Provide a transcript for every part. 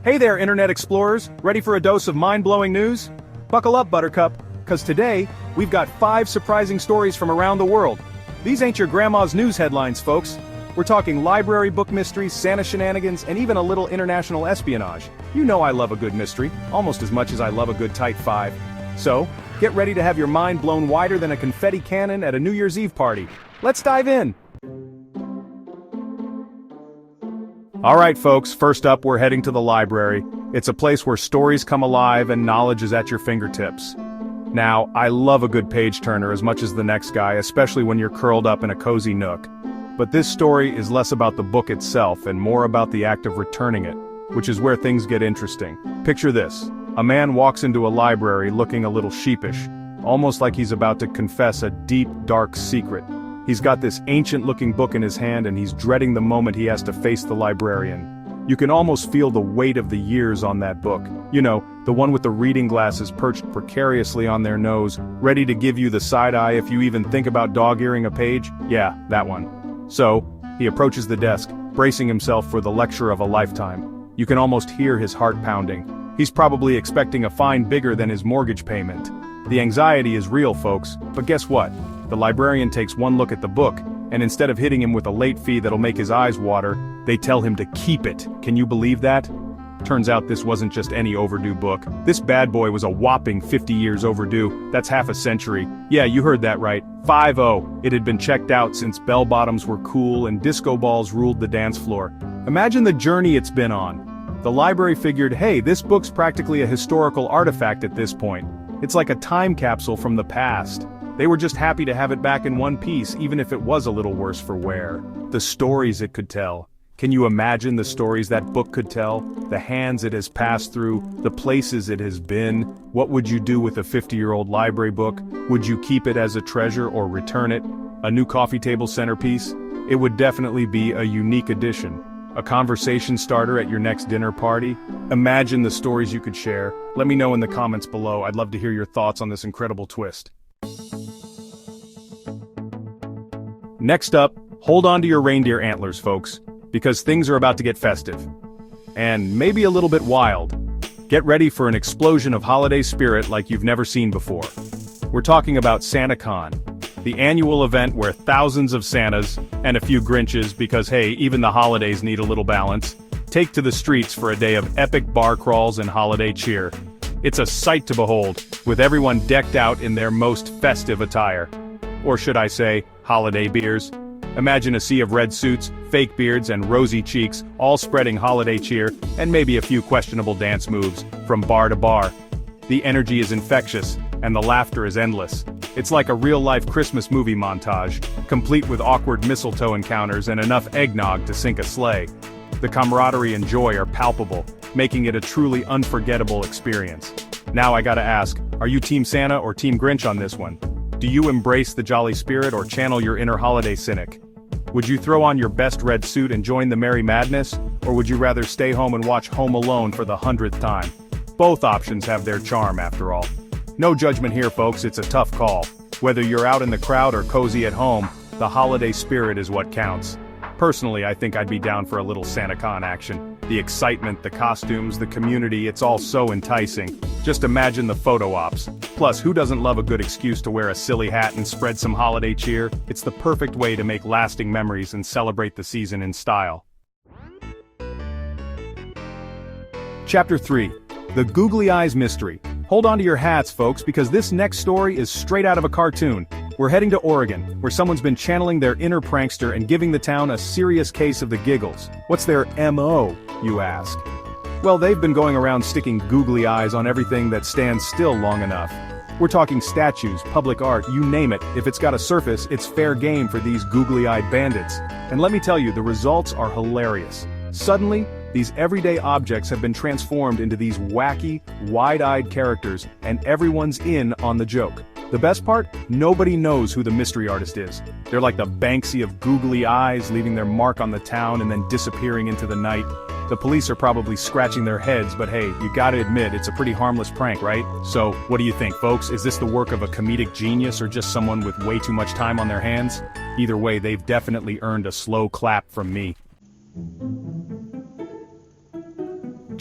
Hey there, Internet Explorers, ready for a dose of mind-blowing news? Buckle up, Buttercup, cause today, we've got 5 surprising stories from around the world. These ain't your grandma's news headlines, folks. We're talking library book mysteries, Santa shenanigans, and even a little international espionage. You know I love a good mystery, almost as much as I love a good tight 5. So, get ready to have your mind blown wider than a confetti cannon at a New Year's Eve party. Let's dive in! Alright folks, first up we're heading to the library. It's a place where stories come alive and knowledge is at your fingertips. Now, I love a good page-turner as much as the next guy, especially when you're curled up in a cozy nook. But this story is less about the book itself and more about the act of returning it, which is where things get interesting. Picture this. A man walks into a library looking a little sheepish, almost like he's about to confess a deep, dark secret. He's got this ancient-looking book in his hand and he's dreading the moment he has to face the librarian. You can almost feel the weight of the years on that book. You know, the one with the reading glasses perched precariously on their nose, ready to give you the side-eye if you even think about dog-earing a page. Yeah, that one. So, he approaches the desk, bracing himself for the lecture of a lifetime. You can almost hear his heart pounding. He's probably expecting a fine bigger than his mortgage payment. The anxiety is real, folks, but guess what? The librarian takes one look at the book, and instead of hitting him with a late fee that'll make his eyes water, they tell him to keep it. Can you believe that? Turns out this wasn't just any overdue book. This bad boy was a whopping 50 years overdue. That's half a century. Yeah, you heard that right. 5-0. It had been checked out since bell-bottoms were cool and disco balls ruled the dance floor. Imagine the journey it's been on. The library figured, hey, this book's practically a historical artifact at this point. It's like a time capsule from the past. They were just happy to have it back in one piece, even if it was a little worse for wear. The stories it could tell. Can you imagine the stories that book could tell? The hands it has passed through, the places it has been. What would you do with a 50-year-old library book? Would you keep it as a treasure or return it? A new coffee table centerpiece? It would definitely be a unique addition. A conversation starter at your next dinner party? Imagine the stories you could share. Let me know in the comments below. I'd love to hear your thoughts on this incredible twist. Next up, hold on to your reindeer antlers, folks, because things are about to get festive. And maybe a little bit wild. Get ready for an explosion of holiday spirit like you've never seen before. We're talking about SantaCon, the annual event where thousands of Santas, and a few Grinches because hey, even the holidays need a little balance, take to the streets for a day of epic bar crawls and holiday cheer. It's a sight to behold, with everyone decked out in their most festive attire. Or should I say, holiday beers. Imagine a sea of red suits, fake beards, and rosy cheeks, all spreading holiday cheer, and maybe a few questionable dance moves, from bar to bar. The energy is infectious, and the laughter is endless. It's like a real-life Christmas movie montage, complete with awkward mistletoe encounters and enough eggnog to sink a sleigh. The camaraderie and joy are palpable, making it a truly unforgettable experience. Now I gotta ask, are you Team Santa or Team Grinch on this one? Do you embrace the jolly spirit or channel your inner holiday cynic? Would you throw on your best red suit and join the merry madness, or would you rather stay home and watch Home Alone for the 100th time? Both options have their charm after all. No judgment here, folks, it's a tough call. Whether you're out in the crowd or cozy at home, the holiday spirit is what counts. Personally, I think I'd be down for a little SantaCon action. The excitement, the costumes, the community, it's all so enticing. Just imagine the photo ops. Plus, who doesn't love a good excuse to wear a silly hat and spread some holiday cheer? It's the perfect way to make lasting memories and celebrate the season in style. Chapter 3. The Googly Eyes Mystery. Hold on to your hats, folks, because this next story is straight out of a cartoon. We're heading to Oregon, where someone's been channeling their inner prankster and giving the town a serious case of the giggles. What's their MO, you ask? Well, they've been going around sticking googly eyes on everything that stands still long enough. We're talking statues, public art, you name it. If it's got a surface, it's fair game for these googly-eyed bandits. And let me tell you, the results are hilarious. Suddenly, these everyday objects have been transformed into these wacky, wide-eyed characters, and everyone's in on the joke. The best part? Nobody knows who the mystery artist is. They're like the Banksy of googly eyes, leaving their mark on the town and then disappearing into the night. The police are probably scratching their heads, but hey, you gotta admit, it's a pretty harmless prank, right? So, what do you think, folks? Is this the work of a comedic genius or just someone with way too much time on their hands? Either way, they've definitely earned a slow clap from me.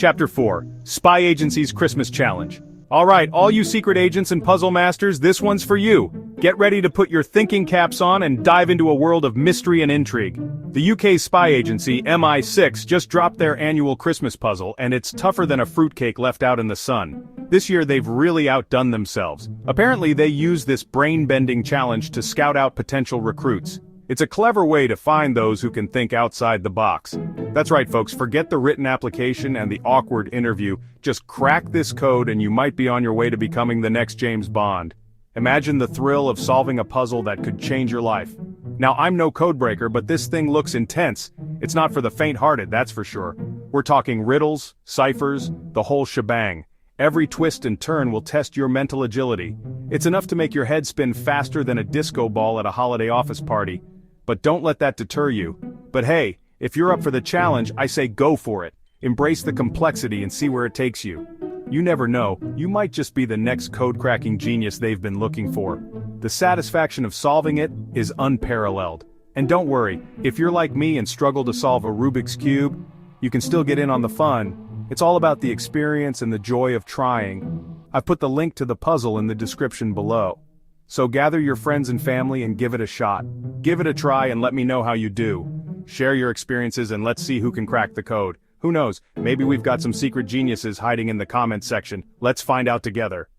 Chapter 4, Spy Agency's Christmas Challenge. Alright, all you secret agents and puzzle masters, this one's for you. Get ready to put your thinking caps on and dive into a world of mystery and intrigue. The UK spy agency, MI6, just dropped their annual Christmas puzzle, and it's tougher than a fruitcake left out in the sun. This year they've really outdone themselves. Apparently they use this brain-bending challenge to scout out potential recruits. It's a clever way to find those who can think outside the box. That's right, folks, forget the written application and the awkward interview. Just crack this code and you might be on your way to becoming the next James Bond. Imagine the thrill of solving a puzzle that could change your life. Now, I'm no codebreaker, but this thing looks intense. It's not for the faint-hearted, that's for sure. We're talking riddles, ciphers, the whole shebang. Every twist and turn will test your mental agility. It's enough to make your head spin faster than a disco ball at a holiday office party. But don't let that deter you. But hey, if you're up for the challenge, I say go for it. Embrace the complexity and see where it takes you. You never know, you might just be the next code-cracking genius they've been looking for. The satisfaction of solving it is unparalleled. And don't worry, if you're like me and struggle to solve a Rubik's Cube, you can still get in on the fun. It's all about the experience and the joy of trying. I've put the link to the puzzle in the description below. So gather your friends and family and give it a shot. Give it a try and let me know how you do. Share your experiences and let's see who can crack the code. Who knows, maybe we've got some secret geniuses hiding in the comments section. Let's find out together.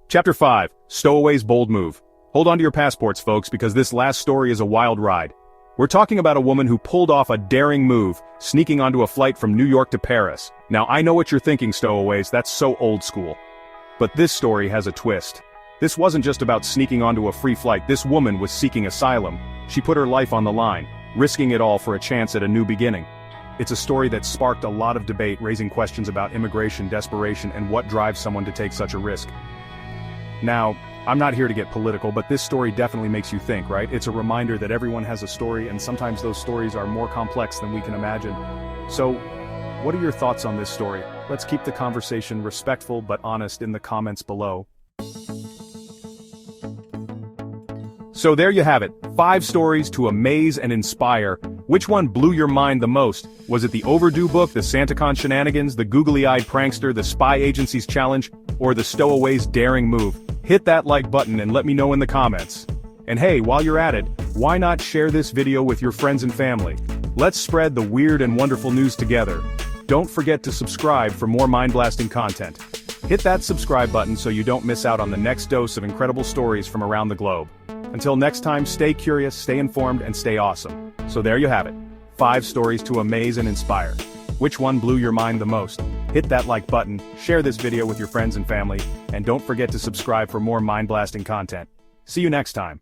Chapter 5, Stowaway's Bold Move. Hold on to your passports, folks, because this last story is a wild ride. We're talking about a woman who pulled off a daring move, sneaking onto a flight from New York to Paris. Now I know what you're thinking, Stowaways, that's so old school. But this story has a twist. This wasn't just about sneaking onto a free flight, this woman was seeking asylum. She put her life on the line, risking it all for a chance at a new beginning. It's a story that sparked a lot of debate, raising questions about immigration, desperation, and what drives someone to take such a risk. Now, I'm not here to get political, but this story definitely makes you think, right? It's a reminder that everyone has a story, and sometimes those stories are more complex than we can imagine. So, what are your thoughts on this story? Let's keep the conversation respectful but honest in the comments below. So there you have it, 5 stories to amaze and inspire. Which one blew your mind the most? Was it the overdue book, the SantaCon shenanigans, the googly-eyed prankster, the spy agency's challenge, or the Stowaway's daring move? Hit that like button and let me know in the comments. And hey, while you're at it, why not share this video with your friends and family? Let's spread the weird and wonderful news together. Don't forget to subscribe for more mind-blasting content. Hit that subscribe button so you don't miss out on the next dose of incredible stories from around the globe. Until next time, stay curious, stay informed, and stay awesome. So there you have it, 5 stories to amaze and inspire. Which one blew your mind the most? Hit that like button, share this video with your friends and family, and don't forget to subscribe for more mind-blasting content. See you next time.